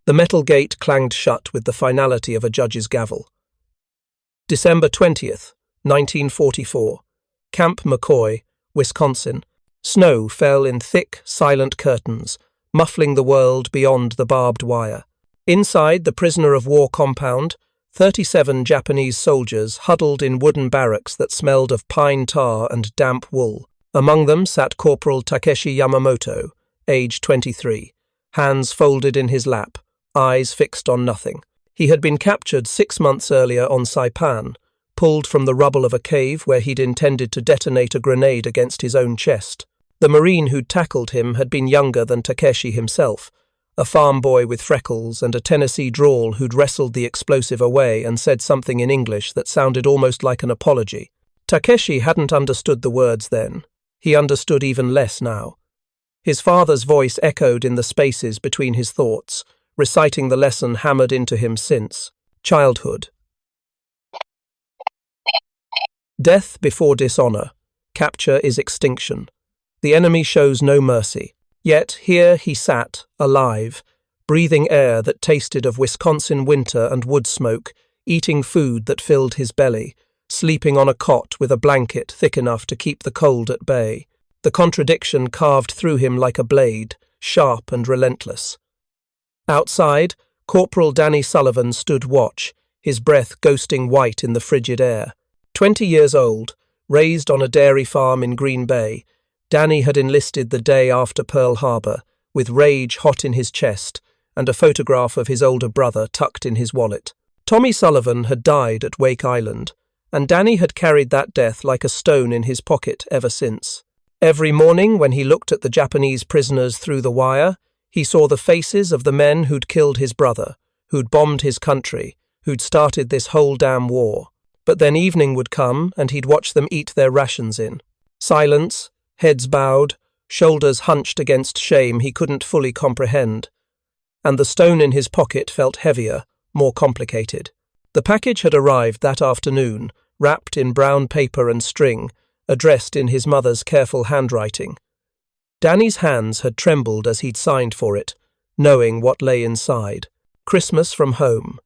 The metal gate clanged shut with the finality of a judge's gavel. December 20th, 1944. Camp McCoy, Wisconsin. Snow fell in thick, silent curtains, muffling the world beyond the barbed wire. Inside the prisoner of war compound, 37 Japanese soldiers huddled in wooden barracks that smelled of pine tar and damp wool. Among them sat Corporal Takeshi Yamamoto, age 23, hands folded in his lap, eyes fixed on nothing. He had been captured 6 months earlier on Saipan, pulled from the rubble of a cave where he'd intended to detonate a grenade against his own chest. The Marine who'd tackled him had been younger than Takeshi himself, a farm boy with freckles and a Tennessee drawl who'd wrestled the explosive away and said something in English that sounded almost like an apology. Takeshi hadn't understood the words then. He understood even less now. His father's voice echoed in the spaces between his thoughts, reciting the lesson hammered into him since childhood. Death before dishonor. Capture is extinction. The enemy shows no mercy. Yet here he sat, alive, breathing air that tasted of Wisconsin winter and wood smoke, eating food that filled his belly, sleeping on a cot with a blanket thick enough to keep the cold at bay. The contradiction carved through him like a blade, sharp and relentless. Outside, Corporal Danny Sullivan stood watch, his breath ghosting white in the frigid air. 20 years old, raised on a dairy farm in Green Bay, Danny had enlisted the day after Pearl Harbor, with rage hot in his chest and a photograph of his older brother tucked in his wallet. Tommy Sullivan had died at Wake Island, and Danny had carried that death like a stone in his pocket ever since. Every morning when he looked at the Japanese prisoners through the wire, he saw the faces of the men who'd killed his brother, who'd bombed his country, who'd started this whole damn war. But then evening would come and he'd watch them eat their rations in. Silence, heads bowed, shoulders hunched against shame he couldn't fully comprehend. And the stone in his pocket felt heavier, more complicated. The package had arrived that afternoon, wrapped in brown paper and string, addressed in his mother's careful handwriting. Danny's hands had trembled as he'd signed for it, knowing what lay inside. Christmas from home.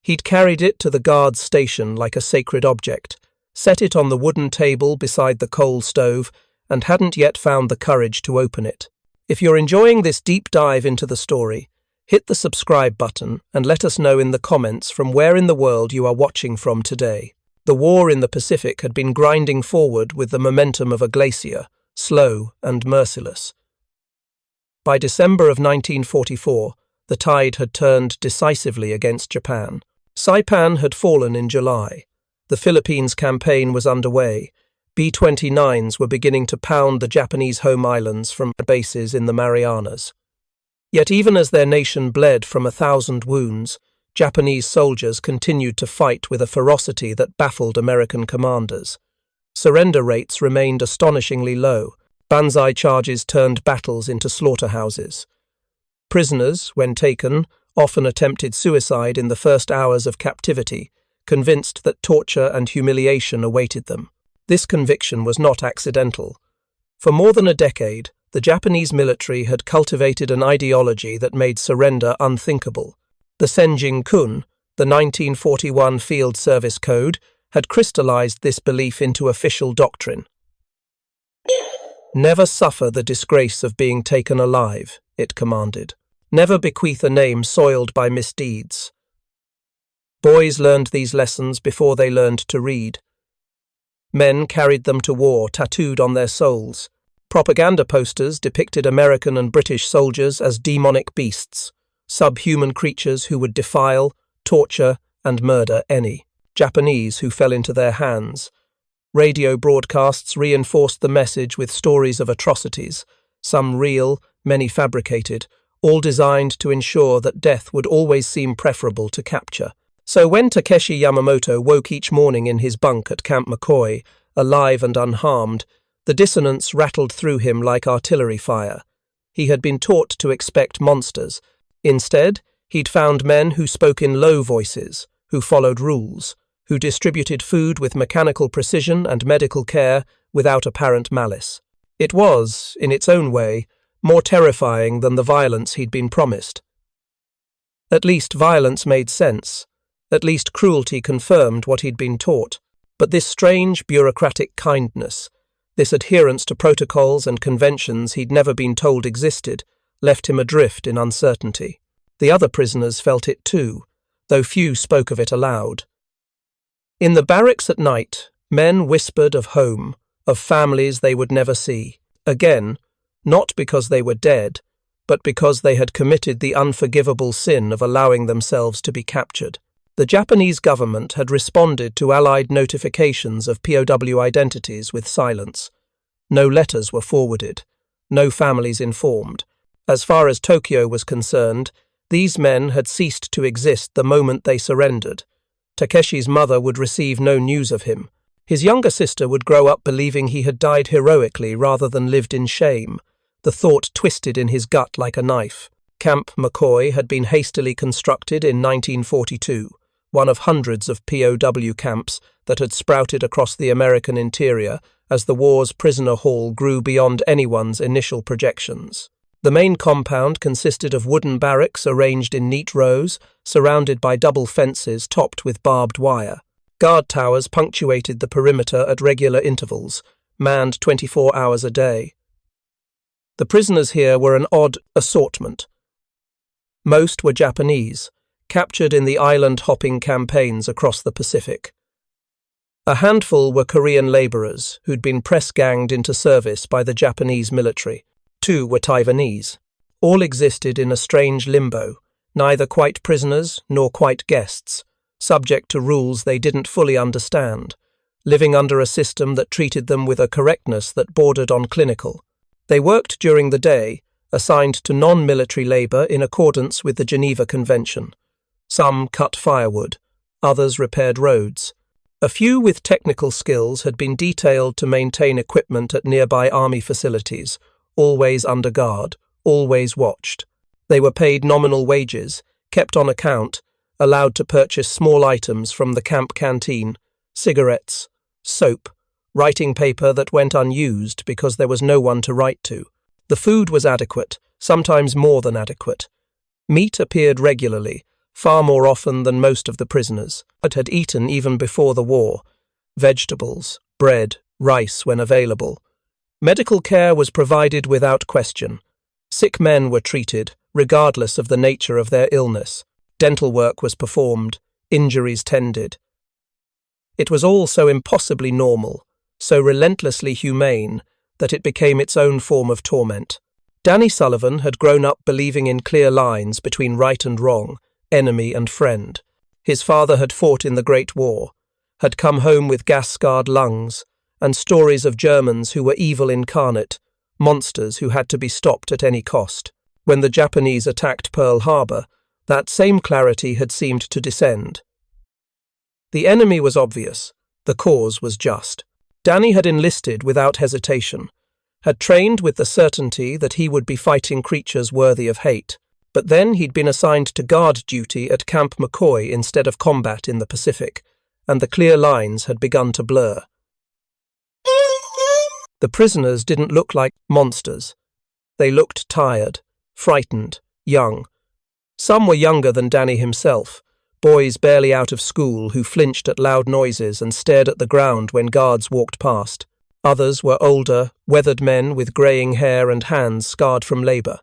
He'd carried it to the guard's station like a sacred object, set it on the wooden table beside the coal stove, and hadn't yet found the courage to open it. If you're enjoying this deep dive into the story, hit the subscribe button and let us know in the comments from where in the world you are watching from today. The war in the Pacific had been grinding forward with the momentum of a glacier, slow and merciless. By December of 1944, the tide had turned decisively against Japan. Saipan had fallen in July. The Philippines campaign was underway. B-29s were beginning to pound the Japanese home islands from bases in the Marianas. Yet even as their nation bled from 1,000 wounds, Japanese soldiers continued to fight with a ferocity that baffled American commanders. Surrender rates remained astonishingly low. Banzai charges turned battles into slaughterhouses. Prisoners, when taken, often attempted suicide in the first hours of captivity, convinced that torture and humiliation awaited them. This conviction was not accidental. For more than a decade, the Japanese military had cultivated an ideology that made surrender unthinkable. The Senjin-kun, the 1941 Field Service Code, had crystallized this belief into official doctrine. Never suffer the disgrace of being taken alive, it commanded. Never bequeath a name soiled by misdeeds. Boys learned these lessons before they learned to read. Men carried them to war tattooed on their souls. Propaganda posters depicted American and British soldiers as demonic beasts, subhuman creatures who would defile, torture, and murder any Japanese who fell into their hands. Radio broadcasts reinforced the message with stories of atrocities, some real, many fabricated, all designed to ensure that death would always seem preferable to capture. So when Takeshi Yamamoto woke each morning in his bunk at Camp McCoy, alive and unharmed, the dissonance rattled through him like artillery fire. He had been taught to expect monsters. Instead, he'd found men who spoke in low voices, who followed rules, who distributed food with mechanical precision and medical care without apparent malice. It was, in its own way, more terrifying than the violence he'd been promised. At least violence made sense. At least cruelty confirmed what he'd been taught. But this strange bureaucratic kindness, this adherence to protocols and conventions he'd never been told existed, left him adrift in uncertainty. The other prisoners felt it too, though few spoke of it aloud. In the barracks at night, men whispered of home, of families they would never see. Again, not because they were dead, but because they had committed the unforgivable sin of allowing themselves to be captured. The Japanese government had responded to Allied notifications of POW identities with silence. No letters were forwarded, no families informed. As far as Tokyo was concerned, these men had ceased to exist the moment they surrendered. Takeshi's mother would receive no news of him. His younger sister would grow up believing he had died heroically rather than lived in shame. The thought twisted in his gut like a knife. Camp McCoy had been hastily constructed in 1942, one of hundreds of POW camps that had sprouted across the American interior as the war's prisoner haul grew beyond anyone's initial projections. The main compound consisted of wooden barracks arranged in neat rows, surrounded by double fences topped with barbed wire. Guard towers punctuated the perimeter at regular intervals, manned 24 hours a day. The prisoners here were an odd assortment. Most were Japanese, captured in the island-hopping campaigns across the Pacific. A handful were Korean labourers who'd been press-ganged into service by the Japanese military. 2 were Taiwanese. All existed in a strange limbo, neither quite prisoners nor quite guests, subject to rules they didn't fully understand, living under a system that treated them with a correctness that bordered on clinical. They worked during the day, assigned to non-military labour in accordance with the Geneva Convention. Some cut firewood, others repaired roads. A few with technical skills had been detailed to maintain equipment at nearby army facilities, always under guard, always watched. They were paid nominal wages, kept on account, allowed to purchase small items from the camp canteen, cigarettes, soap, writing paper that went unused because there was no one to write to. The food was adequate, sometimes more than adequate. Meat appeared regularly, far more often than most of the prisoners had eaten even before the war. Vegetables, bread, rice when available. Medical care was provided without question. Sick men were treated, regardless of the nature of their illness. Dental work was performed, injuries tended. It was all so impossibly normal, so relentlessly humane, that it became its own form of torment. Danny Sullivan had grown up believing in clear lines between right and wrong, enemy and friend. His father had fought in the Great War, had come home with gas-scarred lungs, and stories of Germans who were evil incarnate, monsters who had to be stopped at any cost. When the Japanese attacked Pearl Harbor, that same clarity had seemed to descend. The enemy was obvious, the cause was just. Danny had enlisted without hesitation, had trained with the certainty that he would be fighting creatures worthy of hate. But then he'd been assigned to guard duty at Camp McCoy instead of combat in the Pacific, and the clear lines had begun to blur. The prisoners didn't look like monsters. They looked tired, frightened, young. Some were younger than Danny himself, boys barely out of school who flinched at loud noises and stared at the ground when guards walked past. Others were older, weathered men with greying hair and hands scarred from labour.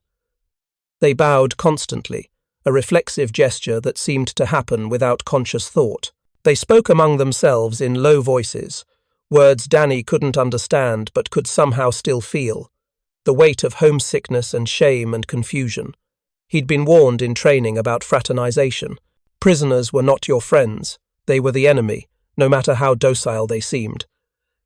They bowed constantly, a reflexive gesture that seemed to happen without conscious thought. They spoke among themselves in low voices, words Danny couldn't understand but could somehow still feel, the weight of homesickness and shame and confusion. He'd been warned in training about fraternization. Prisoners were not your friends, they were the enemy, no matter how docile they seemed.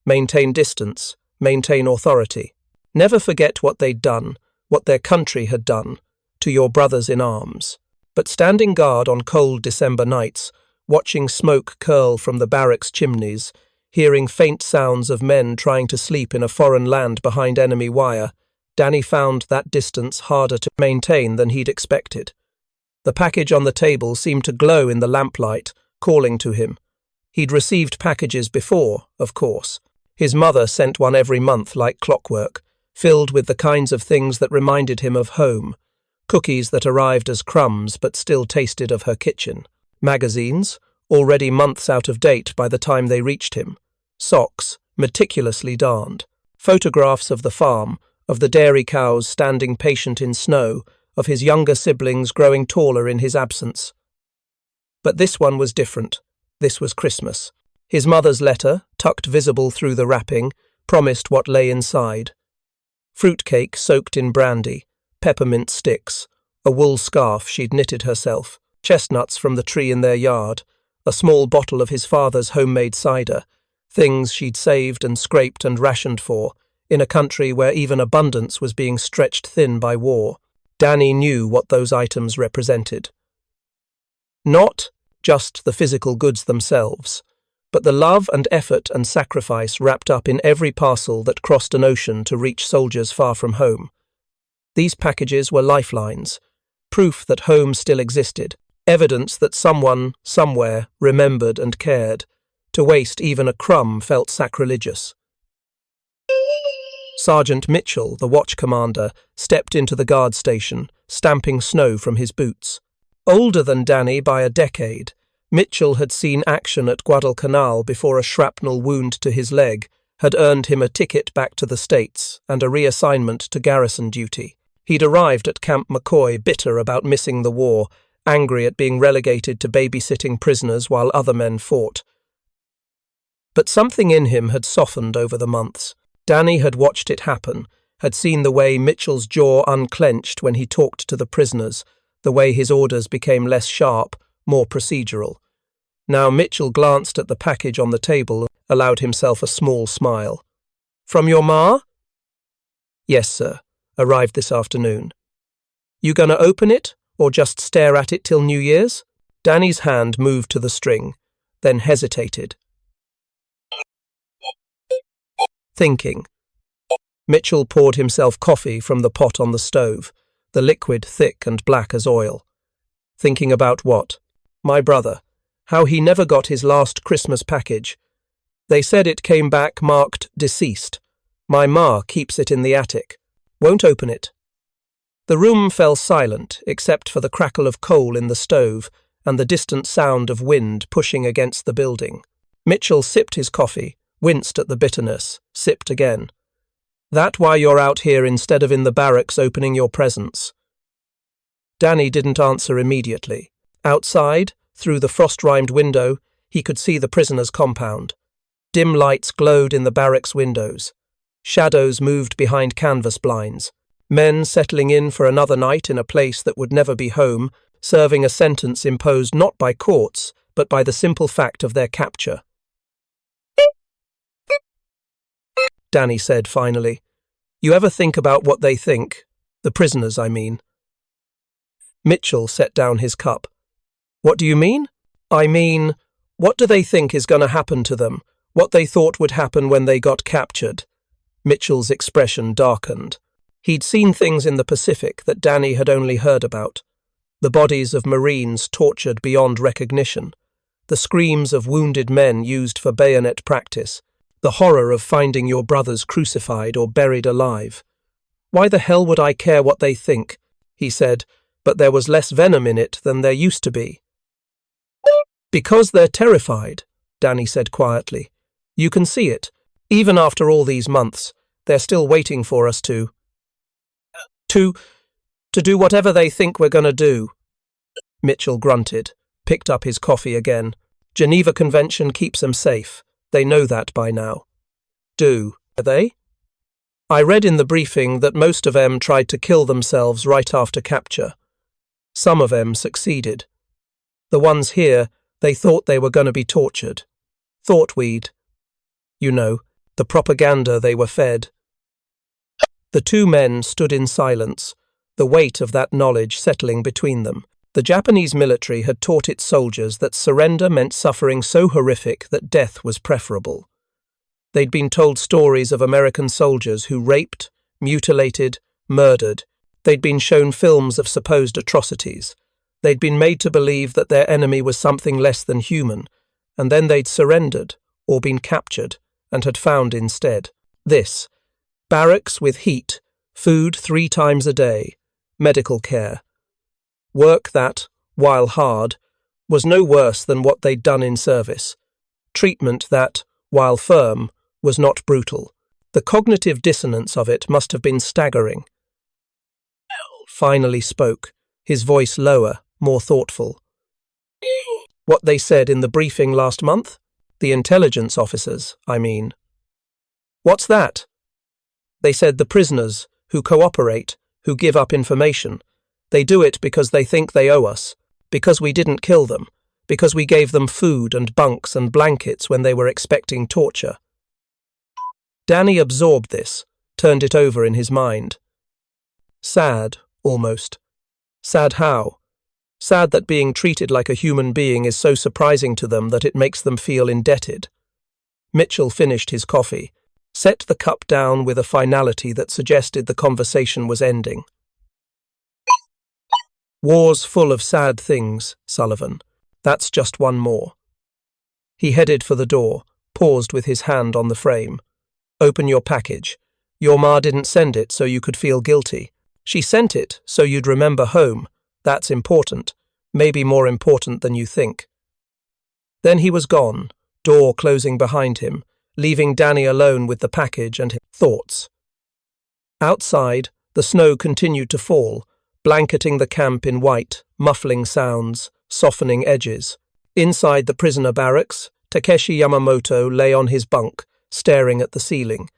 Maintain distance, maintain authority. Never forget what they'd done, what their country had done, to your brothers in arms. But standing guard on cold December nights, watching smoke curl from the barracks chimneys, hearing faint sounds of men trying to sleep in a foreign land behind enemy wire, Danny found that distance harder to maintain than he'd expected. The package on the table seemed to glow in the lamplight, calling to him. He'd received packages before, of course. His mother sent one every month like clockwork, filled with the kinds of things that reminded him of home, cookies that arrived as crumbs but still tasted of her kitchen, magazines, already months out of date by the time they reached him, socks, meticulously darned, photographs of the farm, of the dairy cows standing patient in snow, of his younger siblings growing taller in his absence. But this one was different. This was Christmas. His mother's letter, tucked visible through the wrapping, promised what lay inside. Fruitcake soaked in brandy, peppermint sticks, a wool scarf she'd knitted herself, chestnuts from the tree in their yard, a small bottle of his father's homemade cider, things she'd saved and scraped and rationed for, in a country where even abundance was being stretched thin by war. Danny knew what those items represented. Not just the physical goods themselves, but the love and effort and sacrifice wrapped up in every parcel that crossed an ocean to reach soldiers far from home. These packages were lifelines, proof that home still existed, evidence that someone, somewhere, remembered and cared. To waste even a crumb felt sacrilegious. Sergeant Mitchell, the watch commander, stepped into the guard station, stamping snow from his boots. Older than Danny by a decade, Mitchell had seen action at Guadalcanal before a shrapnel wound to his leg had earned him a ticket back to the States and a reassignment to garrison duty. He'd arrived at Camp McCoy bitter about missing the war, angry at being relegated to babysitting prisoners while other men fought. But something in him had softened over the months. Danny had watched it happen, had seen the way Mitchell's jaw unclenched when he talked to the prisoners, the way his orders became less sharp, more procedural. Now Mitchell glanced at the package on the table, allowed himself a small smile. "From your ma?" "Yes, sir. Arrived this afternoon." "You gonna open it, or just stare at it till New Year's?" Danny's hand moved to the string, then hesitated. Thinking. Mitchell poured himself coffee from the pot on the stove, the liquid thick and black as oil. Thinking about what? My brother. How he never got his last Christmas package. They said it came back marked deceased. My ma keeps it in the attic. Won't open it. The room fell silent, except for the crackle of coal in the stove and the distant sound of wind pushing against the building. Mitchell sipped his coffee, winced at the bitterness, sipped again. "That why you're out here instead of in the barracks opening your presents?" Danny didn't answer immediately. Outside, through the frost-rimed window, he could see the prisoners' compound. Dim lights glowed in the barracks windows. Shadows moved behind canvas blinds. Men settling in for another night in a place that would never be home, serving a sentence imposed not by courts, but by the simple fact of their capture. Danny said finally. "You ever think about what they think? The prisoners, I mean." Mitchell set down his cup. "What do you mean?" "I mean, what do they think is going to happen to them? What they thought would happen when they got captured?" Mitchell's expression darkened. He'd seen things in the Pacific that Danny had only heard about. The bodies of Marines tortured beyond recognition. The screams of wounded men used for bayonet practice. The horror of finding your brothers crucified or buried alive. "Why the hell would I care what they think?" he said, but there was less venom in it than there used to be. "Because they're terrified," Danny said quietly. "You can see it. Even after all these months, they're still waiting for us to do whatever they think we're going to do." Mitchell grunted, picked up his coffee again. "Geneva Convention keeps them safe. They know that by now." "Do they?" "I read in the briefing that most of them tried to kill themselves right after capture. Some of them succeeded. The ones here, they thought they were going to be tortured. Thought we'd. You know, the propaganda they were fed." The two men stood in silence, the weight of that knowledge settling between them. The Japanese military had taught its soldiers that surrender meant suffering so horrific that death was preferable. They'd been told stories of American soldiers who raped, mutilated, murdered. They'd been shown films of supposed atrocities. They'd been made to believe that their enemy was something less than human, and then they'd surrendered, or been captured, and had found instead this: barracks with heat, food 3 times a day, medical care. Work that, while hard, was no worse than what they'd done in service. Treatment that, while firm, was not brutal. The cognitive dissonance of it must have been staggering. Finally spoke, his voice lower, more thoughtful. What they said in the briefing last month? The intelligence officers, I mean. What's that? They said the prisoners, who cooperate, who give up information, they do it because they think they owe us, because we didn't kill them, because we gave them food and bunks and blankets when they were expecting torture. Danny absorbed this, turned it over in his mind. Sad, almost. Sad how? Sad that being treated like a human being is so surprising to them that it makes them feel indebted. Mitchell finished his coffee, set the cup down with a finality that suggested the conversation was ending. War's full of sad things, Sullivan. That's just one more. He headed for the door, paused with his hand on the frame. Open your package. Your ma didn't send it so you could feel guilty. She sent it so you'd remember home. That's important, maybe more important than you think. Then he was gone, door closing behind him, leaving Danny alone with the package and his thoughts. Outside, the snow continued to fall, blanketing the camp in white, muffling sounds, softening edges. Inside the prisoner barracks, Takeshi Yamamoto lay on his bunk, staring at the ceiling.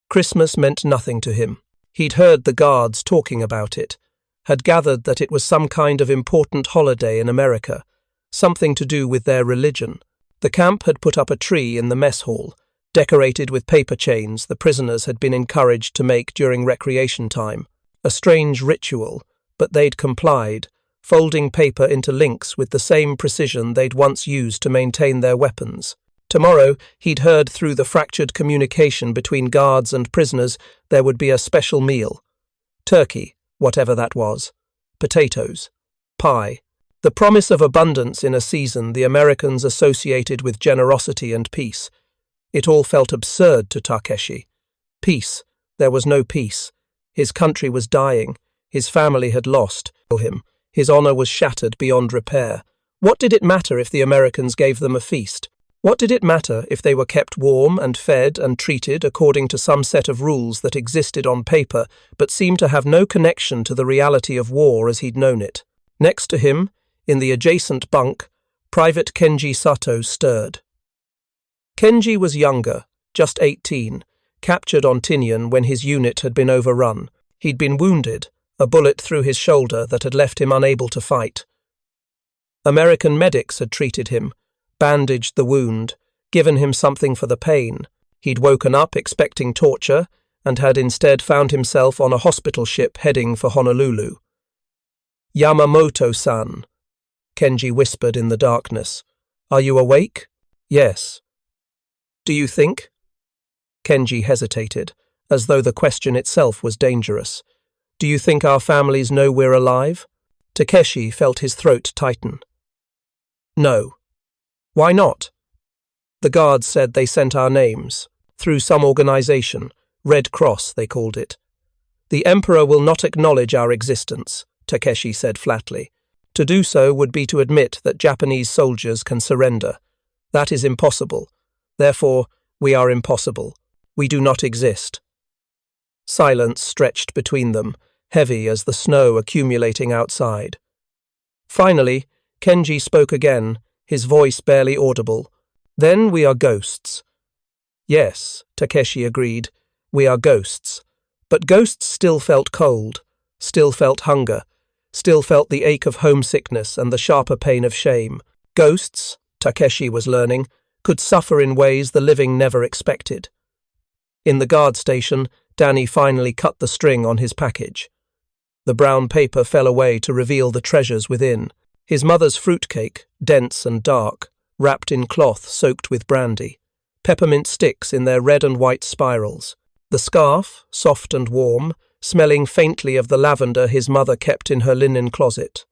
Christmas meant nothing to him. He'd heard the guards talking about it, had gathered that it was some kind of important holiday in America, something to do with their religion. The camp had put up a tree in the mess hall, decorated with paper chains the prisoners had been encouraged to make during recreation time. A strange ritual, but they'd complied, folding paper into links with the same precision they'd once used to maintain their weapons. Tomorrow, he'd heard through the fractured communication between guards and prisoners there would be a special meal. Turkey, whatever that was. Potatoes. Pie. The promise of abundance in a season the Americans associated with generosity and peace. It all felt absurd to Takeshi. Peace. There was no peace. His country was dying. His family had lost him. His honor was shattered beyond repair. What did it matter if the Americans gave them a feast? What did it matter if they were kept warm and fed and treated according to some set of rules that existed on paper but seemed to have no connection to the reality of war as he'd known it? Next to him, in the adjacent bunk, Private Kenji Sato stirred. Kenji was younger, just 18, captured on Tinian when his unit had been overrun. He'd been wounded, a bullet through his shoulder that had left him unable to fight. American medics had treated him, bandaged the wound, given him something for the pain. He'd woken up expecting torture and had instead found himself on a hospital ship heading for Honolulu. Yamamoto-san, Kenji whispered in the darkness. Are you awake? Yes. Do you think? Kenji hesitated, as though the question itself was dangerous. Do you think our families know we're alive? Takeshi felt his throat tighten. No. Why not? The guards said they sent our names, through some organization, Red Cross they called it. The Emperor will not acknowledge our existence, Takeshi said flatly. To do so would be to admit that Japanese soldiers can surrender. That is impossible. Therefore, we are impossible. We do not exist. Silence stretched between them, heavy as the snow accumulating outside. Finally, Kenji spoke again, his voice barely audible. Then we are ghosts. Yes, Takeshi agreed. We are ghosts. But ghosts still felt cold, still felt hunger, still felt the ache of homesickness and the sharper pain of shame. Ghosts, Takeshi was learning, could suffer in ways the living never expected. In the guard station, Danny finally cut the string on his package. The brown paper fell away to reveal the treasures within. His mother's fruitcake, dense and dark, wrapped in cloth soaked with brandy. Peppermint sticks in their red and white spirals. The scarf, soft and warm, smelling faintly of the lavender his mother kept in her linen closet.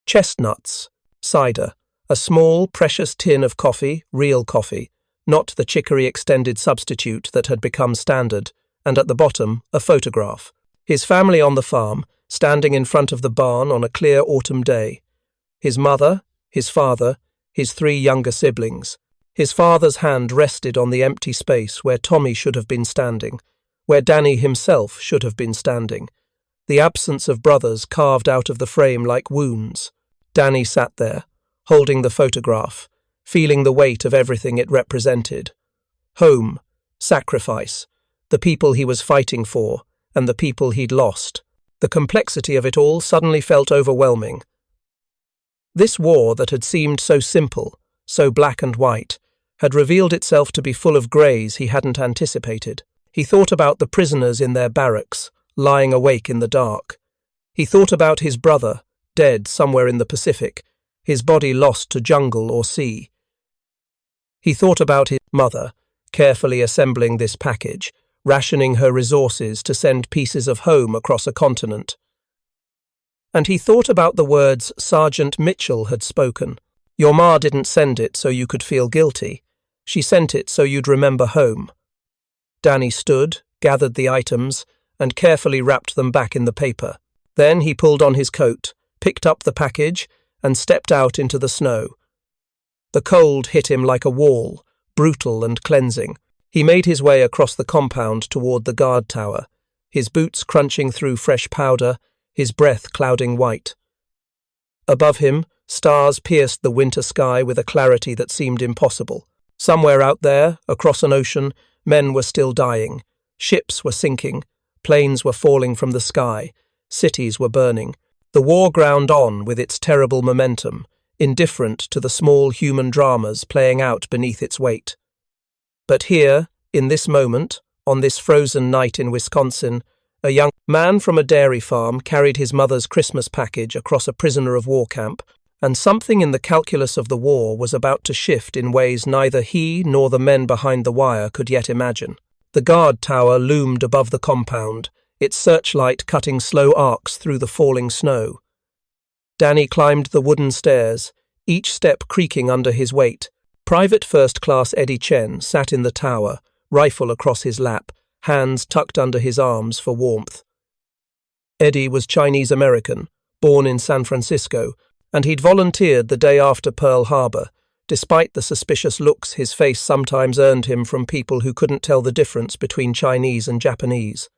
Chestnuts, cider, a small, precious tin of coffee, real coffee, not the chicory extended substitute that had become standard, and at the bottom, a photograph. His family on the farm, standing in front of the barn on a clear autumn day. His mother, his father, his 3 younger siblings. His father's hand rested on the empty space where Tommy should have been standing, where Danny himself should have been standing. The absence of brothers carved out of the frame like wounds. Danny sat there, holding the photograph, feeling the weight of everything it represented. Home, sacrifice, the people he was fighting for, and the people he'd lost. The complexity of it all suddenly felt overwhelming. This war that had seemed so simple, so black and white, had revealed itself to be full of greys he hadn't anticipated. He thought about the prisoners in their barracks, lying awake in the dark. He thought about his brother, dead somewhere in the Pacific, his body lost to jungle or sea. He thought about his mother, carefully assembling this package, rationing her resources to send pieces of home across a continent. And he thought about the words Sergeant Mitchell had spoken. Your ma didn't send it so you could feel guilty. She sent it so you'd remember home. Danny stood, gathered the items, and carefully wrapped them back in the paper. Then he pulled on his coat, picked up the package, and stepped out into the snow. The cold hit him like a wall, brutal and cleansing. He made his way across the compound toward the guard tower, his boots crunching through fresh powder, his breath clouding white. Above him, stars pierced the winter sky with a clarity that seemed impossible. Somewhere out there, across an ocean, men were still dying. Ships were sinking. Planes were falling from the sky. Cities were burning. The war ground on with its terrible momentum, indifferent to the small human dramas playing out beneath its weight. But here, in this moment, on this frozen night in Wisconsin, a young man from a dairy farm carried his mother's Christmas package across a prisoner of war camp, and something in the calculus of the war was about to shift in ways neither he nor the men behind the wire could yet imagine. The guard tower loomed above the compound, its searchlight cutting slow arcs through the falling snow. Danny climbed the wooden stairs, each step creaking under his weight. Private First Class Eddie Chen sat in the tower, rifle across his lap, hands tucked under his arms for warmth. Eddie was Chinese-American, born in San Francisco, and he'd volunteered the day after Pearl Harbor, despite the suspicious looks his face sometimes earned him from people who couldn't tell the difference between Chinese and Japanese.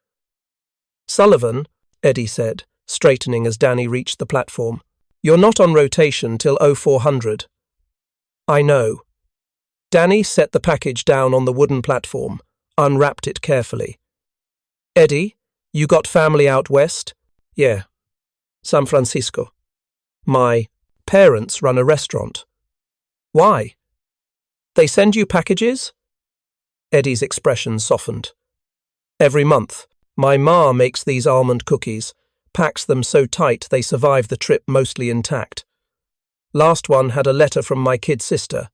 Sullivan, Eddie said, straightening as Danny reached the platform. You're not on rotation till 0400. I know. Danny set the package down on the wooden platform, unwrapped it carefully. Eddie, you got family out west? Yeah. San Francisco. My parents run a restaurant. Why? They send you packages? Eddie's expression softened. Every month, my ma makes these almond cookies, packs them so tight they survive the trip mostly intact. Last one had a letter from my kid sister.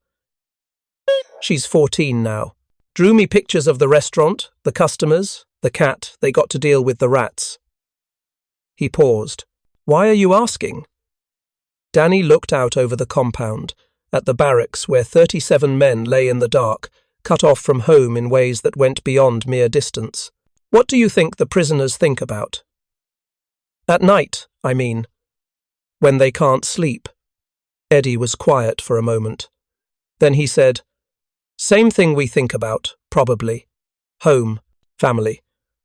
She's 14 now. Drew me pictures of the restaurant, the customers, the cat, they got to deal with the rats. He paused. Why are you asking? Danny looked out over the compound, at the barracks where 37 men lay in the dark, cut off from home in ways that went beyond mere distance. What do you think the prisoners think about? At night, I mean. When they can't sleep. Eddie was quiet for a moment. Then he said, Same thing we think about, probably. Home, family,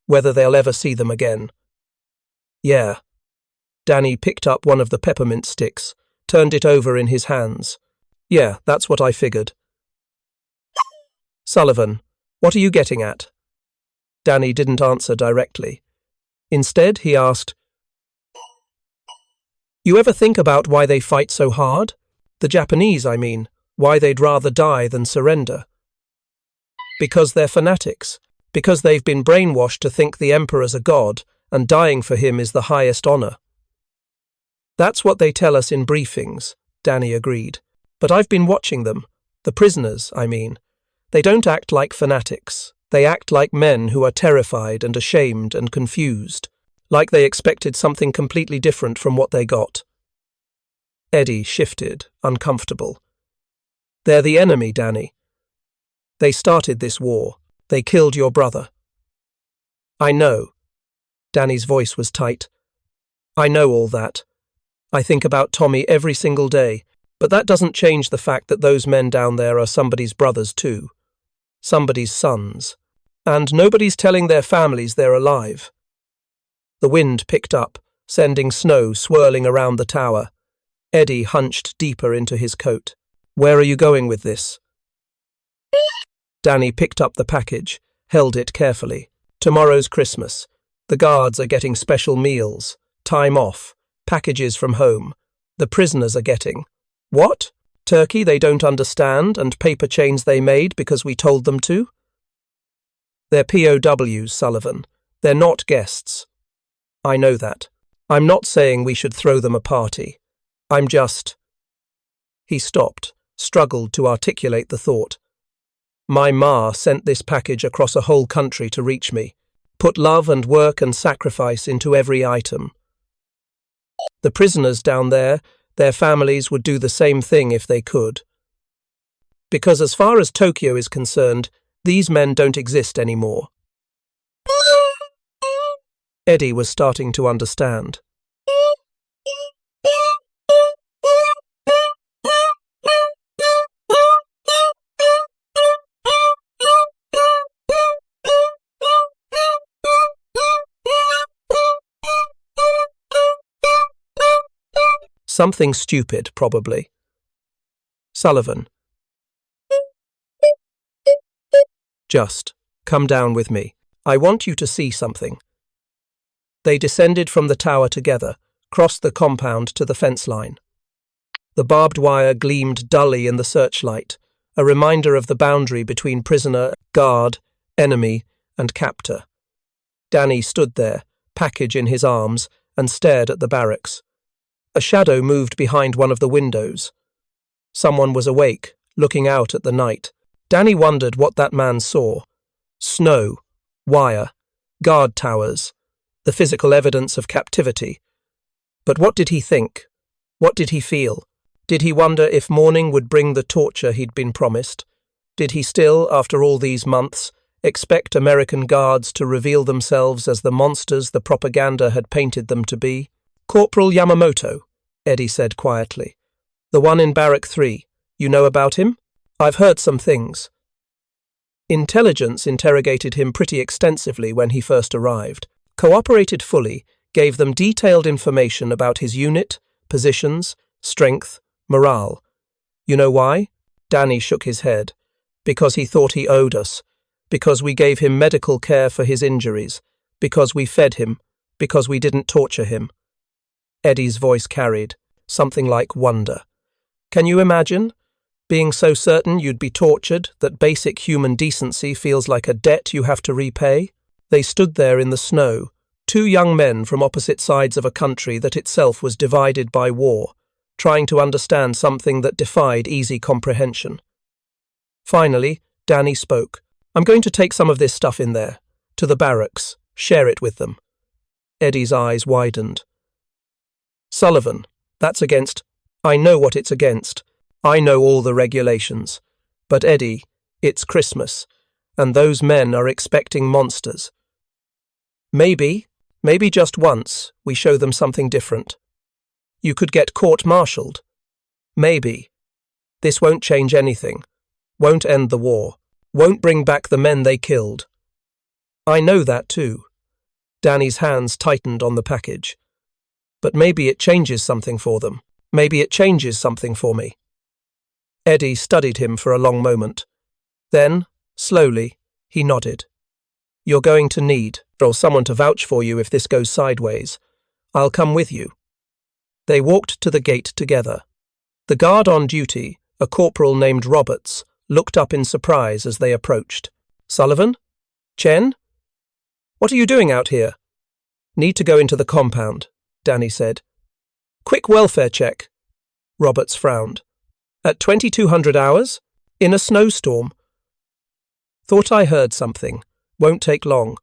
whether they'll ever see them again. Yeah. Danny picked up one of the peppermint sticks, turned it over in his hands. Yeah, that's what I figured. Sullivan, what are you getting at? Danny didn't answer directly. Instead, he asked, You ever think about why they fight so hard? The Japanese, I mean. Why they'd rather die than surrender. Because they're fanatics. Because they've been brainwashed to think the emperor's a god, and dying for him is the highest honor. That's what they tell us in briefings, Danny agreed. But I've been watching them. The prisoners, I mean. They don't act like fanatics. They act like men who are terrified and ashamed and confused. Like they expected something completely different from what they got. Eddie shifted, uncomfortable. They're the enemy, Danny. They started this war. They killed your brother. I know. Danny's voice was tight. I know all that. I think about Tommy every single day, but that doesn't change the fact that those men down there are somebody's brothers too. Somebody's sons. And nobody's telling their families they're alive. The wind picked up, sending snow swirling around the tower. Eddie hunched deeper into his coat. Where are you going with this? Danny picked up the package, held it carefully. Tomorrow's Christmas. The guards are getting special meals, time off, packages from home. The prisoners are getting. What? Turkey they don't understand and paper chains they made because we told them to? They're POWs, Sullivan. They're not guests. I know that. I'm not saying we should throw them a party. I'm just... He stopped, struggled to articulate the thought. My ma sent this package across a whole country to reach me, put love and work and sacrifice into every item. The prisoners down there, their families would do the same thing if they could. Because as far as Tokyo is concerned, these men don't exist anymore. Eddie was starting to understand. Something stupid, probably. Sullivan. Just come down with me. I want you to see something. They descended from the tower together, crossed the compound to the fence line. The barbed wire gleamed dully in the searchlight, a reminder of the boundary between prisoner, guard, enemy, and captor. Danny stood there, package in his arms, and stared at the barracks. A shadow moved behind one of the windows. Someone was awake, looking out at the night. Danny wondered what that man saw. Snow, wire, guard towers, the physical evidence of captivity. But what did he think? What did he feel? Did he wonder if morning would bring the torture he'd been promised? Did he still, after all these months, expect American guards to reveal themselves as the monsters the propaganda had painted them to be? Corporal Yamamoto, Eddie said quietly. The one in Barrack 3. You know about him? I've heard some things. Intelligence interrogated him pretty extensively when he first arrived, cooperated fully, gave them detailed information about his unit, positions, strength, morale. You know why? Danny shook his head. Because he thought he owed us. Because we gave him medical care for his injuries. Because we fed him. Because we didn't torture him. Eddie's voice carried, something like wonder. Can you imagine? Being so certain you'd be tortured that basic human decency feels like a debt you have to repay? They stood there in the snow, two young men from opposite sides of a country that itself was divided by war, trying to understand something that defied easy comprehension. Finally, Danny spoke. I'm going to take some of this stuff in there, to the barracks, share it with them. Eddie's eyes widened. Sullivan, that's against... I know what it's against. I know all the regulations. But Eddie, it's Christmas, and those men are expecting monsters. Maybe just once, we show them something different. You could get court-martialed. Maybe. This won't change anything. Won't end the war. Won't bring back the men they killed. I know that too. Danny's hands tightened on the package. But maybe it changes something for them. Maybe it changes something for me. Eddie studied him for a long moment. Then, slowly, he nodded. You're going to need someone to vouch for you if this goes sideways. I'll come with you. They walked to the gate together. The guard on duty, a corporal named Roberts, looked up in surprise as they approached. Sullivan? Chen? What are you doing out here? Need to go into the compound, Danny said. Quick welfare check. Roberts frowned. At 2200 hours? In a snowstorm? Thought I heard something. Won't take long.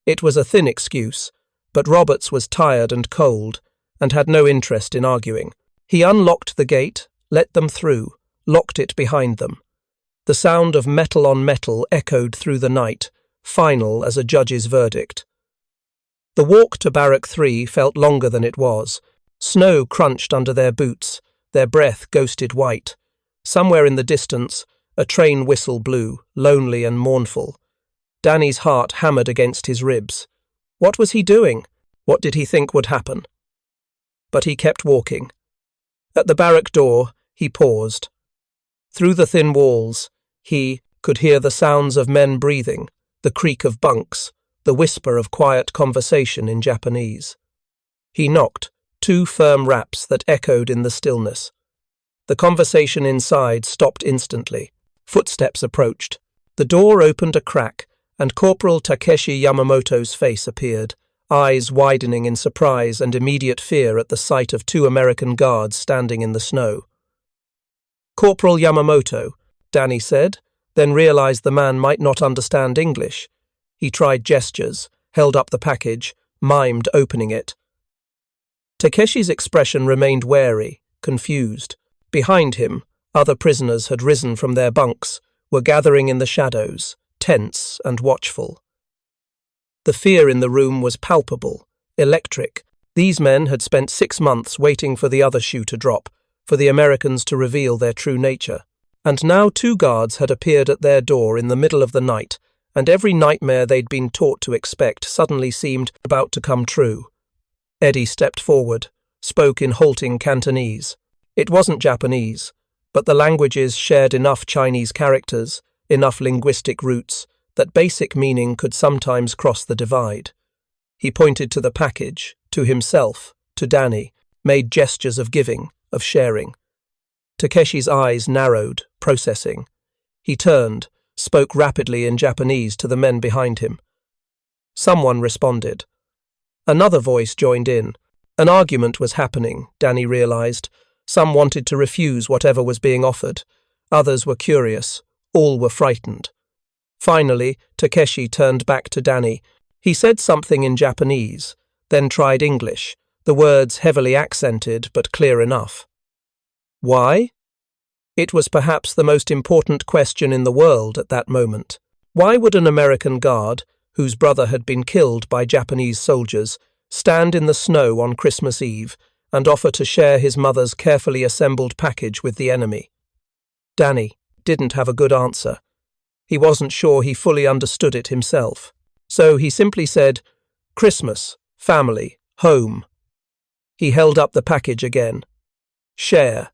It was a thin excuse, but Roberts was tired and cold, and had no interest in arguing. He unlocked the gate, let them through, locked it behind them. The sound of metal on metal echoed through the night, final as a judge's verdict. The walk to Barrack 3 felt longer than it was. Snow crunched under their boots, their breath ghosted white. Somewhere in the distance, a train whistle blew, lonely and mournful. Danny's heart hammered against his ribs. What was he doing? What did he think would happen? But he kept walking. At the barrack door, he paused. Through the thin walls, he could hear the sounds of men breathing, the creak of bunks, the whisper of quiet conversation in Japanese. He knocked, 2 firm raps that echoed in the stillness. The conversation inside stopped instantly. Footsteps approached. The door opened a crack, and Corporal Takeshi Yamamoto's face appeared, eyes widening in surprise and immediate fear at the sight of 2 American guards standing in the snow. "Corporal Yamamoto," Danny said, then realized the man might not understand English. He tried gestures, held up the package, mimed opening it. Takeshi's expression remained wary, confused. Behind him, other prisoners had risen from their bunks, were gathering in the shadows, tense and watchful. The fear in the room was palpable, electric. These men had spent 6 months waiting for the other shoe to drop, for the Americans to reveal their true nature. And now 2 guards had appeared at their door in the middle of the night, and every nightmare they'd been taught to expect suddenly seemed about to come true. Eddie stepped forward, spoke in halting Cantonese. It wasn't Japanese, but the languages shared enough Chinese characters, enough linguistic roots, that basic meaning could sometimes cross the divide. He pointed to the package, to himself, to Danny, made gestures of giving, of sharing. Takeshi's eyes narrowed, processing. He turned, spoke rapidly in Japanese to the men behind him. Someone responded. Another voice joined in. An argument was happening, Danny realized. Some wanted to refuse whatever was being offered. Others were curious. All were frightened. Finally, Takeshi turned back to Danny. He said something in Japanese, then tried English, the words heavily accented but clear enough. Why? It was perhaps the most important question in the world at that moment. Why would an American guard, whose brother had been killed by Japanese soldiers, stand in the snow on Christmas Eve and offer to share his mother's carefully assembled package with the enemy? Danny didn't have a good answer. He wasn't sure he fully understood it himself. So he simply said, "Christmas, family, home." He held up the package again. "Share."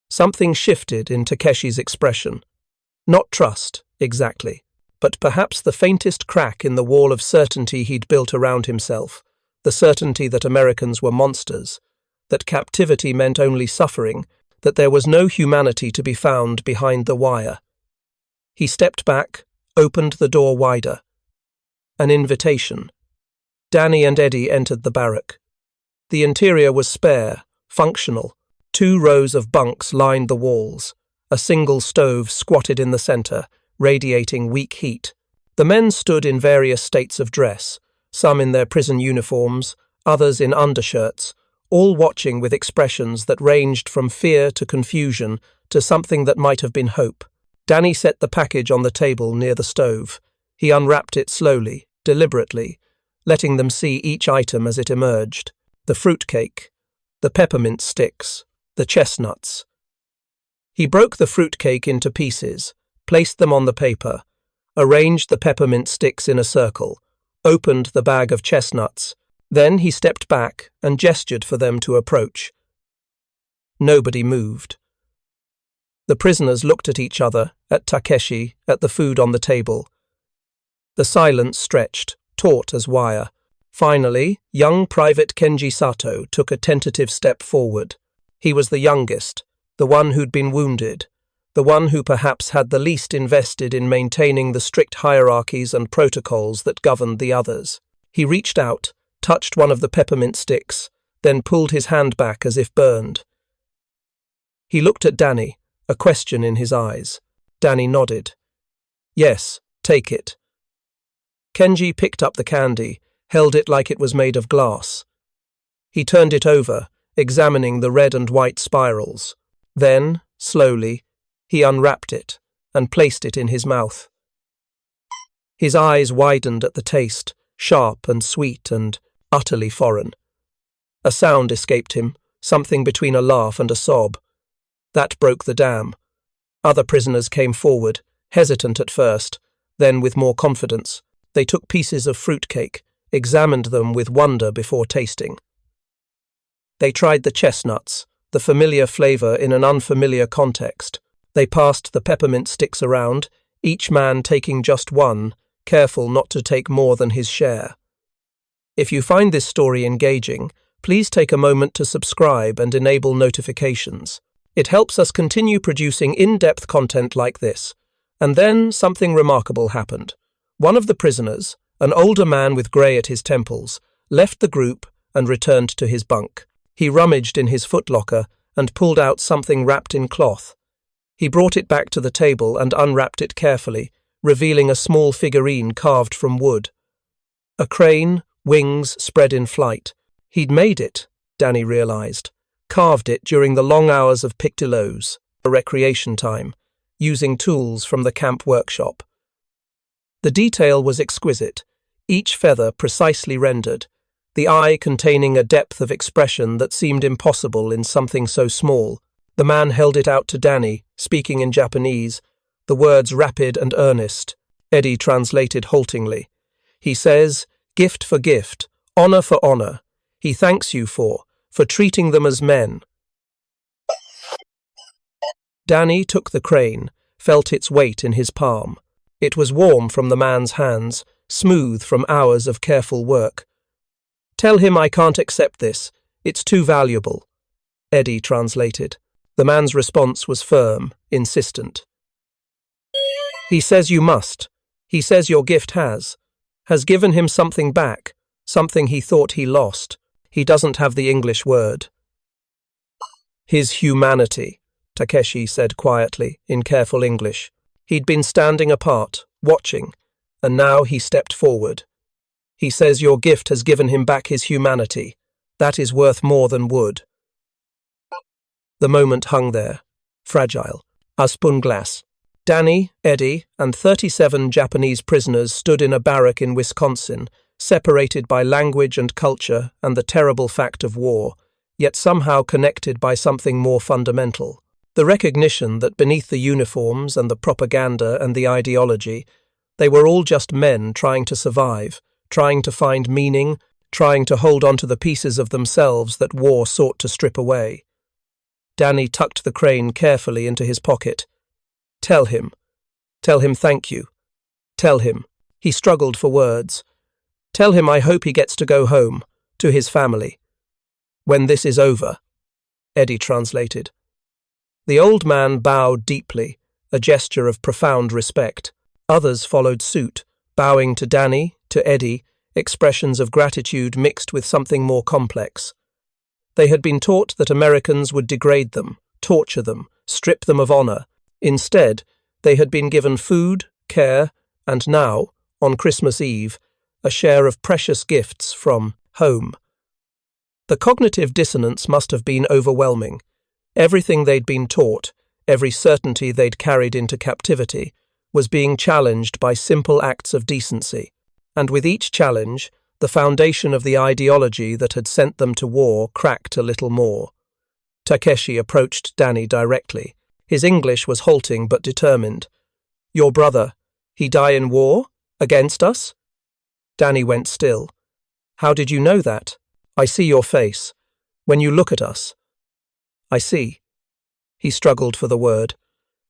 Something shifted in Takeshi's expression. Not trust, exactly, but perhaps the faintest crack in the wall of certainty he'd built around himself, the certainty that Americans were monsters, that captivity meant only suffering, that there was no humanity to be found behind the wire. He stepped back, opened the door wider. An invitation. Danny and Eddie entered the barrack. The interior was spare, functional. 2 rows of bunks lined the walls. A single stove squatted in the center, radiating weak heat. The men stood in various states of dress, some in their prison uniforms, others in undershirts, all watching with expressions that ranged from fear to confusion to something that might have been hope. Danny set the package on the table near the stove. He unwrapped it slowly, deliberately, letting them see each item as it emerged. The fruitcake, the peppermint sticks, the chestnuts. He broke the fruitcake into pieces, placed them on the paper, arranged the peppermint sticks in a circle, opened the bag of chestnuts. Then he stepped back and gestured for them to approach. Nobody moved. The prisoners looked at each other, at Takeshi, at the food on the table. The silence stretched, taut as wire. Finally, young Private Kenji Sato took a tentative step forward. He was the youngest, the one who'd been wounded, the one who perhaps had the least invested in maintaining the strict hierarchies and protocols that governed the others. He reached out, touched one of the peppermint sticks, then pulled his hand back as if burned. He looked at Danny, a question in his eyes. Danny nodded. "Yes, take it." Kenji picked up the candy, held it like it was made of glass. He turned it over, examining the red and white spirals. Then, slowly, he unwrapped it and placed it in his mouth. His eyes widened at the taste, sharp and sweet and utterly foreign. A sound escaped him, something between a laugh and a sob. That broke the dam. Other prisoners came forward, hesitant at first, then with more confidence. They took pieces of fruitcake, examined them with wonder before tasting. They tried the chestnuts, the familiar flavour in an unfamiliar context. They passed the peppermint sticks around, each man taking just one, careful not to take more than his share. If you find this story engaging, please take a moment to subscribe and enable notifications. It helps us continue producing in-depth content like this. And then something remarkable happened. One of the prisoners, an older man with grey at his temples, left the group and returned to his bunk. He rummaged in his footlocker and pulled out something wrapped in cloth. He brought it back to the table and unwrapped it carefully, revealing a small figurine carved from wood. A crane, wings spread in flight. He'd made it, Danny realized. Carved it during the long hours of POWs, recreation time, using tools from the camp workshop. The detail was exquisite, each feather precisely rendered, the eye containing a depth of expression that seemed impossible in something so small. The man held it out to Danny, speaking in Japanese, the words rapid and earnest. Eddie translated haltingly. He says, "Gift for gift, honor for honor. He thanks you for treating them as men." Danny took the crane, felt its weight in his palm. It was warm from the man's hands, smooth from hours of careful work. "Tell him I can't accept this. It's too valuable," Eddie translated. The man's response was firm, insistent. "He says you must. He says your gift has given him something back, something he thought he lost. He doesn't have the English word." "His humanity," Takeshi said quietly, in careful English. He'd been standing apart, watching, and now he stepped forward. "He says your gift has given him back his humanity. That is worth more than wood." The moment hung there, fragile, as spun glass. Danny, Eddie, and 37 Japanese prisoners stood in a barrack in Wisconsin, separated by language and culture and the terrible fact of war, yet somehow connected by something more fundamental. The recognition that beneath the uniforms and the propaganda and the ideology, they were all just men trying to survive, trying to find meaning, trying to hold on to the pieces of themselves that war sought to strip away. Danny tucked the crane carefully into his pocket. Tell him thank you. Tell him," he struggled for words. "Tell him I hope he gets to go home, to his family. When this is over," Eddie translated. The old man bowed deeply, a gesture of profound respect. Others followed suit, bowing to Danny, to Eddie, expressions of gratitude mixed with something more complex. They had been taught that Americans would degrade them, torture them, strip them of honor. Instead, they had been given food, care, and now, on Christmas Eve, a share of precious gifts from home. The cognitive dissonance must have been overwhelming. Everything they'd been taught, every certainty they'd carried into captivity, was being challenged by simple acts of decency. And with each challenge, the foundation of the ideology that had sent them to war cracked a little more. Takeshi approached Danny directly. His English was halting but determined. "Your brother, he die in war? Against us?" Danny went still. "How did you know that? I see your face. When you look at us." "I see." He struggled for the word.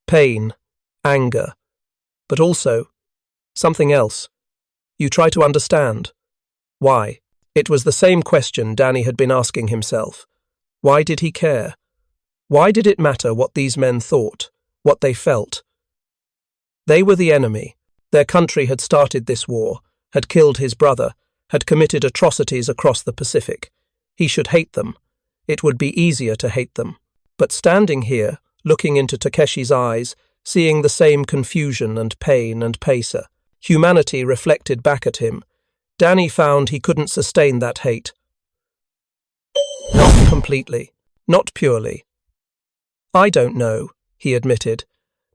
"Pain, anger, but also something else. You try to understand. Why?" It was the same question Danny had been asking himself. Why did he care? Why did it matter what these men thought, what they felt? They were the enemy. Their country had started this war, had killed his brother, had committed atrocities across the Pacific. He should hate them. It would be easier to hate them. But standing here, looking into Takeshi's eyes, seeing the same confusion and pain and pacer, humanity reflected back at him, Danny found he couldn't sustain that hate. Not completely, not purely. "I don't know," he admitted.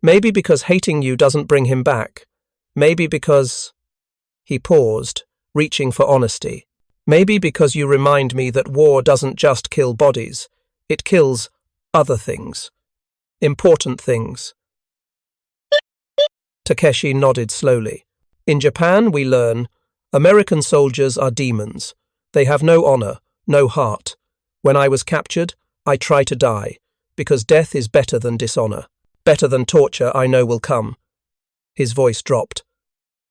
"Maybe because hating you doesn't bring him back. Maybe because—" He paused, reaching for honesty. Maybe because you remind me that war doesn't just kill bodies, it kills other things. Important things. Takeshi nodded slowly. In Japan, we learn, American soldiers are demons. They have no honor, no heart. When I was captured, I try to die, because death is better than dishonor. Better than torture I know will come. His voice dropped.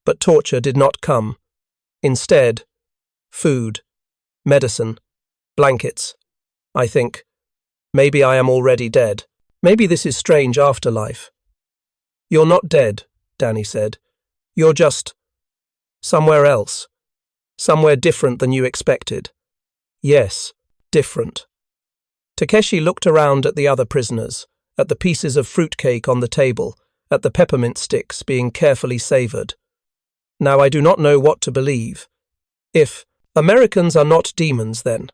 But torture did not come. Instead, food, medicine, blankets. I think, maybe I am already dead. Maybe this is strange afterlife. You're not dead, Danny said. You're just somewhere else. Somewhere different than you expected. Yes, different. Takeshi looked around at the other prisoners, at the pieces of fruitcake on the table, at the peppermint sticks being carefully savoured. Now I do not know what to believe. If Americans are not demons, then.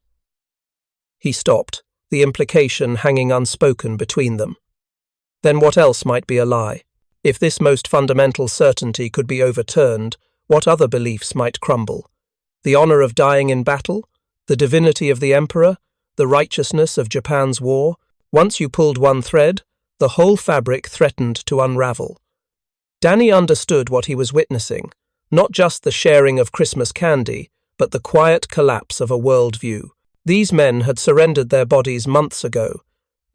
He stopped, the implication hanging unspoken between them. Then what else might be a lie? If this most fundamental certainty could be overturned, what other beliefs might crumble? The honor of dying in battle? The divinity of the emperor? The righteousness of Japan's war? Once you pulled one thread, the whole fabric threatened to unravel. Danny understood what he was witnessing, not just the sharing of Christmas candy, but the quiet collapse of a worldview. These men had surrendered their bodies months ago.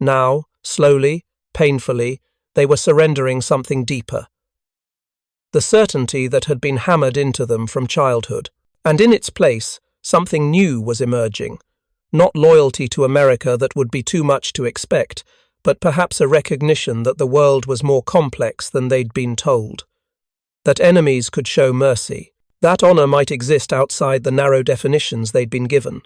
Now, slowly, painfully, they were surrendering something deeper. The certainty that had been hammered into them from childhood. And in its place, something new was emerging. Not loyalty to America that would be too much to expect, but perhaps a recognition that the world was more complex than they'd been told. That enemies could show mercy. That honor might exist outside the narrow definitions they'd been given.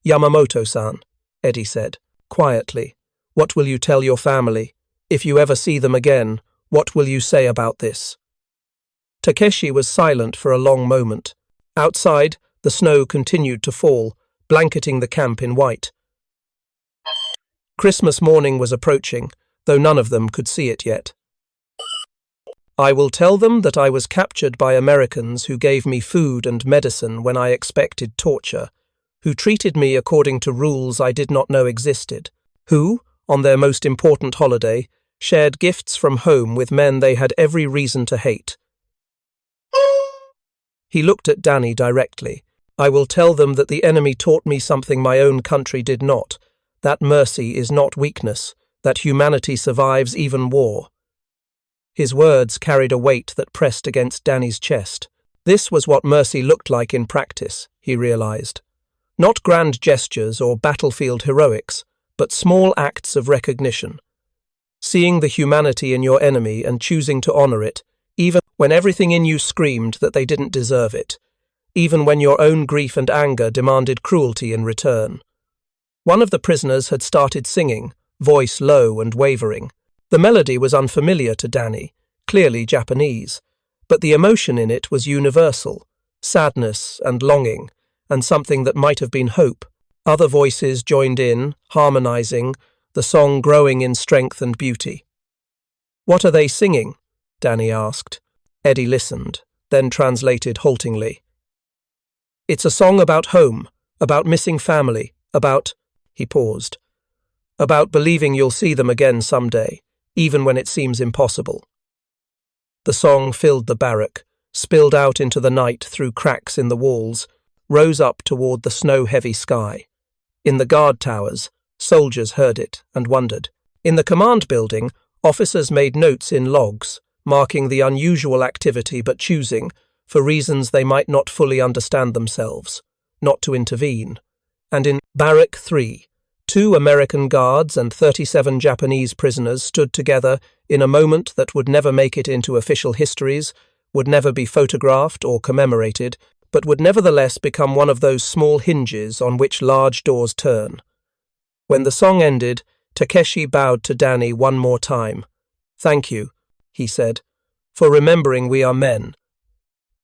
Yamamoto-san, Eddie said, quietly, what will you tell your family? If you ever see them again, what will you say about this? Takeshi was silent for a long moment. Outside, the snow continued to fall, blanketing the camp in white. Christmas morning was approaching, though none of them could see it yet. I will tell them that I was captured by Americans who gave me food and medicine when I expected torture, who treated me according to rules I did not know existed, who, on their most important holiday, shared gifts from home with men they had every reason to hate. He looked at Danny directly. I will tell them that the enemy taught me something my own country did not, that mercy is not weakness, that humanity survives even war. His words carried a weight that pressed against Danny's chest. This was what mercy looked like in practice, he realized. Not grand gestures or battlefield heroics, but small acts of recognition. Seeing the humanity in your enemy and choosing to honor it, even when everything in you screamed that they didn't deserve it, even when your own grief and anger demanded cruelty in return. One of the prisoners had started singing, voice low and wavering. The melody was unfamiliar to Danny, clearly Japanese, but the emotion in it was universal, sadness and longing, and something that might have been hope. Other voices joined in, harmonizing, the song growing in strength and beauty. What are they singing? Danny asked. Eddie listened, then translated haltingly. It's a song about home, about missing family, about, he paused, about believing you'll see them again someday, even when it seems impossible. The song filled the barrack, spilled out into the night through cracks in the walls, rose up toward the snow-heavy sky. In the guard towers, soldiers heard it and wondered. In the command building, officers made notes in logs, marking the unusual activity but choosing, for reasons they might not fully understand themselves, not to intervene. And in Barrack 3, 2 American guards and 37 Japanese prisoners stood together in a moment that would never make it into official histories, would never be photographed or commemorated, but would nevertheless become one of those small hinges on which large doors turn. When the song ended, Takeshi bowed to Danny one more time. Thank you, he said, for remembering we are men.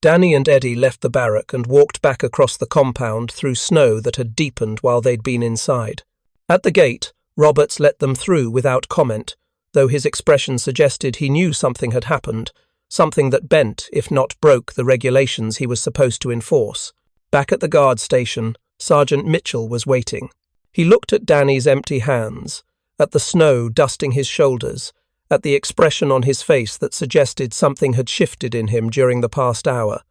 Danny and Eddie left the barrack and walked back across the compound through snow that had deepened while they'd been inside. At the gate, Roberts let them through without comment, though his expression suggested he knew something had happened, something that bent, if not broke, the regulations he was supposed to enforce. Back at the guard station, Sergeant Mitchell was waiting. He looked at Danny's empty hands, at the snow dusting his shoulders, at the expression on his face that suggested something had shifted in him during the past hour.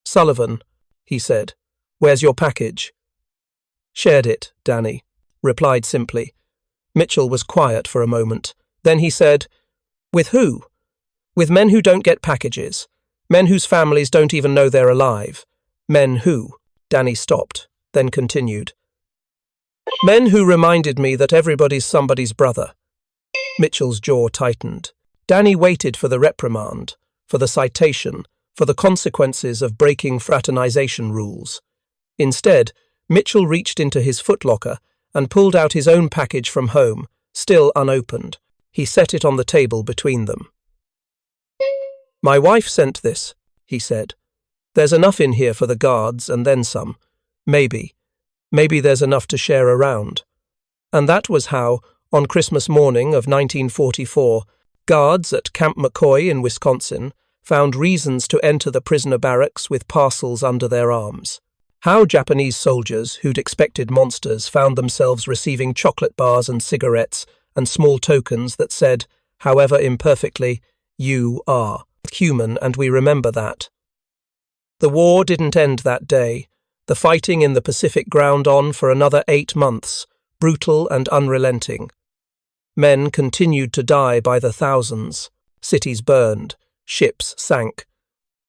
"Sullivan," he said, "where's your package?" "Shared it, Danny," replied simply. Mitchell was quiet for a moment. Then he said, "With who?" "With men who don't get packages. Men whose families don't even know they're alive. Men who—" Danny stopped, then continued. "Men who reminded me that everybody's somebody's brother." Mitchell's jaw tightened. Danny waited for the reprimand, for the citation, for the consequences of breaking fraternization rules. Instead, Mitchell reached into his footlocker and pulled out his own package from home, still unopened. He set it on the table between them. "My wife sent this," he said. "There's enough in here for the guards and then some. Maybe there's enough to share around." And that was how, on Christmas morning of 1944, guards at Camp McCoy in Wisconsin found reasons to enter the prisoner barracks with parcels under their arms. How Japanese soldiers who'd expected monsters found themselves receiving chocolate bars and cigarettes and small tokens that said, however imperfectly, "You are human and we remember that." The war didn't end that day. The fighting in the Pacific ground on for another 8 months, brutal and unrelenting. Men continued to die by the thousands. Cities burned. Ships sank.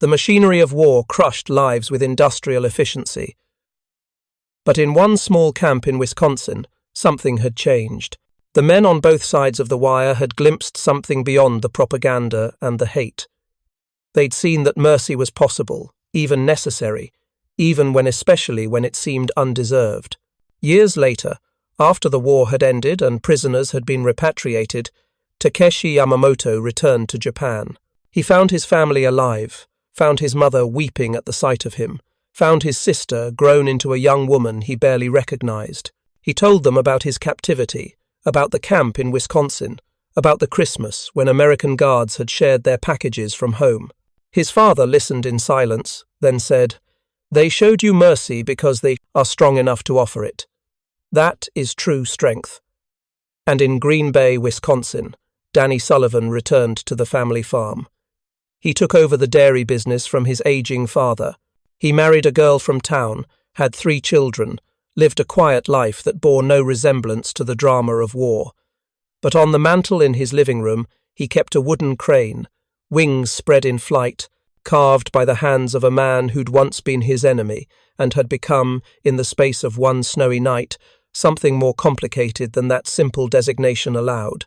The machinery of war crushed lives with industrial efficiency. But in one small camp in Wisconsin, something had changed. The men on both sides of the wire had glimpsed something beyond the propaganda and the hate. They'd seen that mercy was possible, even necessary, especially when it seemed undeserved. Years later, after the war had ended and prisoners had been repatriated, Takeshi Yamamoto returned to Japan. He found his family alive, found his mother weeping at the sight of him, found his sister grown into a young woman he barely recognized. He told them about his captivity, about the camp in Wisconsin, about the Christmas when American guards had shared their packages from home. His father listened in silence, then said, "They showed you mercy because they are strong enough to offer it. That is true strength." And in Green Bay, Wisconsin, Danny Sullivan returned to the family farm. He took over the dairy business from his aging father. He married a girl from town, had 3 children, lived a quiet life that bore no resemblance to the drama of war. But on the mantel in his living room, he kept a wooden crane, wings spread in flight, carved by the hands of a man who'd once been his enemy and had become, in the space of one snowy night, something more complicated than that simple designation allowed.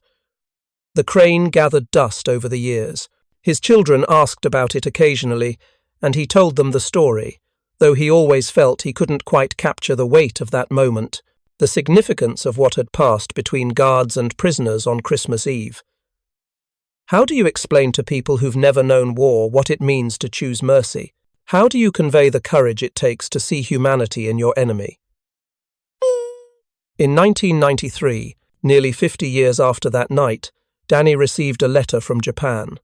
The crane gathered dust over the years. His children asked about it occasionally, and he told them the story, though he always felt he couldn't quite capture the weight of that moment, the significance of what had passed between guards and prisoners on Christmas Eve. How do you explain to people who've never known war what it means to choose mercy? How do you convey the courage it takes to see humanity in your enemy? In 1993, nearly 50 years after that night, Danny received a letter from Japan.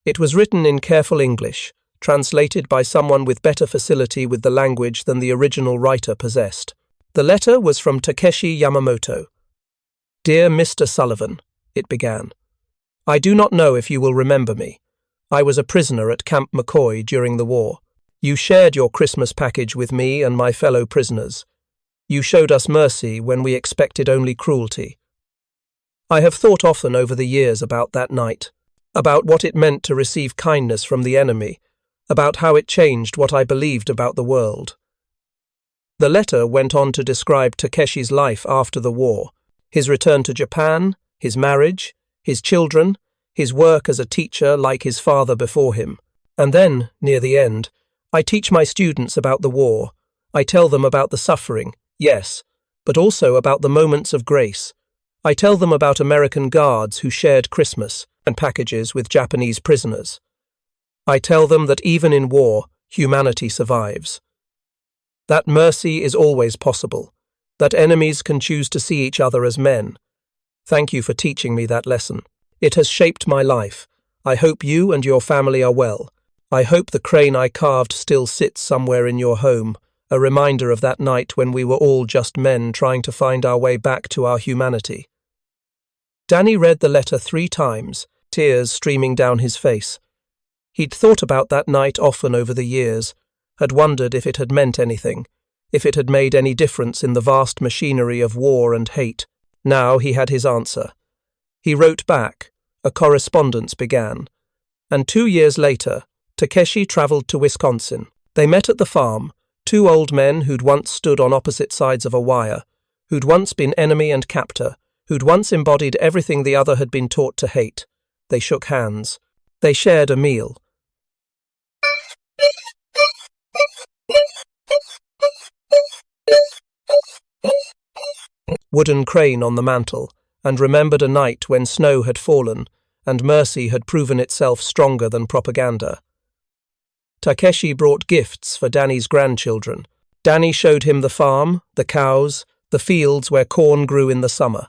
It was written in careful English, translated by someone with better facility with the language than the original writer possessed. The letter was from Takeshi Yamamoto. "Dear Mr. Sullivan," it began, "I do not know if you will remember me. I was a prisoner at Camp McCoy during the war. You shared your Christmas package with me and my fellow prisoners. You showed us mercy when we expected only cruelty. I have thought often over the years about that night, about what it meant to receive kindness from the enemy, about how it changed what I believed about the world." The letter went on to describe Takeshi's life after the war, his return to Japan, his marriage, his children, his work as a teacher like his father before him. And then, near the end, "I teach my students about the war. I tell them about the suffering, yes, but also about the moments of grace. I tell them about American guards who shared Christmas and packages with Japanese prisoners. I tell them that even in war, humanity survives. That mercy is always possible, that enemies can choose to see each other as men. Thank you for teaching me that lesson. It has shaped my life. I hope you and your family are well. I hope the crane I carved still sits somewhere in your home, a reminder of that night when we were all just men trying to find our way back to our humanity." Danny read the letter 3 times, tears streaming down his face. He'd thought about that night often over the years, had wondered if it had meant anything, if it had made any difference in the vast machinery of war and hate. Now he had his answer. He wrote back, a correspondence began, and 2 years later, Takeshi travelled to Wisconsin. They met at the farm, 2 old men who'd once stood on opposite sides of a wire, who'd once been enemy and captor, who'd once embodied everything the other had been taught to hate. They shook hands. They shared a meal. Wooden crane on the mantel, and remembered a night when snow had fallen and mercy had proven itself stronger than propaganda. Takeshi brought gifts for Danny's grandchildren. Danny showed him the farm, the cows, the fields where corn grew in the summer.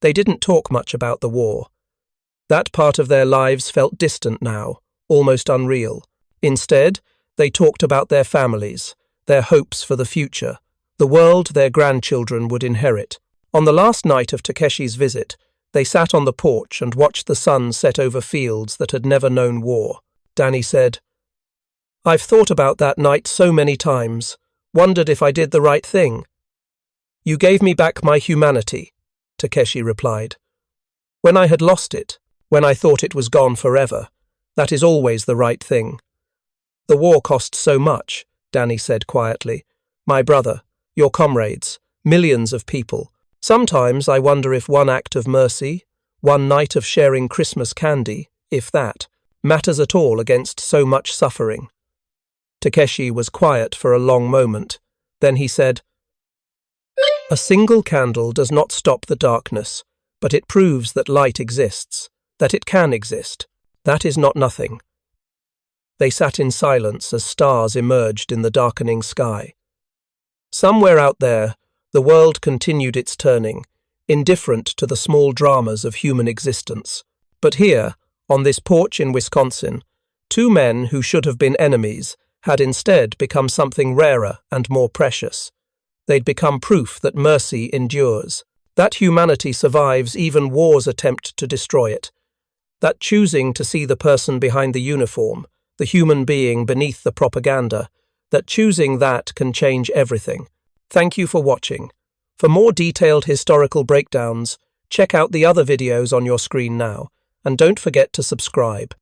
They didn't talk much about the war. That part of their lives felt distant now, almost unreal. Instead, they talked about their families, their hopes for the future, the world their grandchildren would inherit. On the last night of Takeshi's visit, they sat on the porch and watched the sun set over fields that had never known war. Danny said, "I've thought about that night so many times, wondered if I did the right thing." "You gave me back my humanity," Takeshi replied. "When I had lost it, when I thought it was gone forever, that is always the right thing." "The war cost so much," Danny said quietly. "My brother, your comrades, millions of people. Sometimes I wonder if one act of mercy, one night of sharing Christmas candy, if that, matters at all against so much suffering." Takeshi was quiet for a long moment. Then he said, "A single candle does not stop the darkness, but it proves that light exists, that it can exist. That is not nothing." They sat in silence as stars emerged in the darkening sky. Somewhere out there, the world continued its turning, indifferent to the small dramas of human existence. But here, on this porch in Wisconsin, 2 men who should have been enemies had instead become something rarer and more precious. They'd become proof that mercy endures, that humanity survives even war's attempt to destroy it, that choosing to see the person behind the uniform, the human being beneath the propaganda, that choosing that can change everything. Thank you for watching. For more detailed historical breakdowns, check out the other videos on your screen now, and don't forget to subscribe.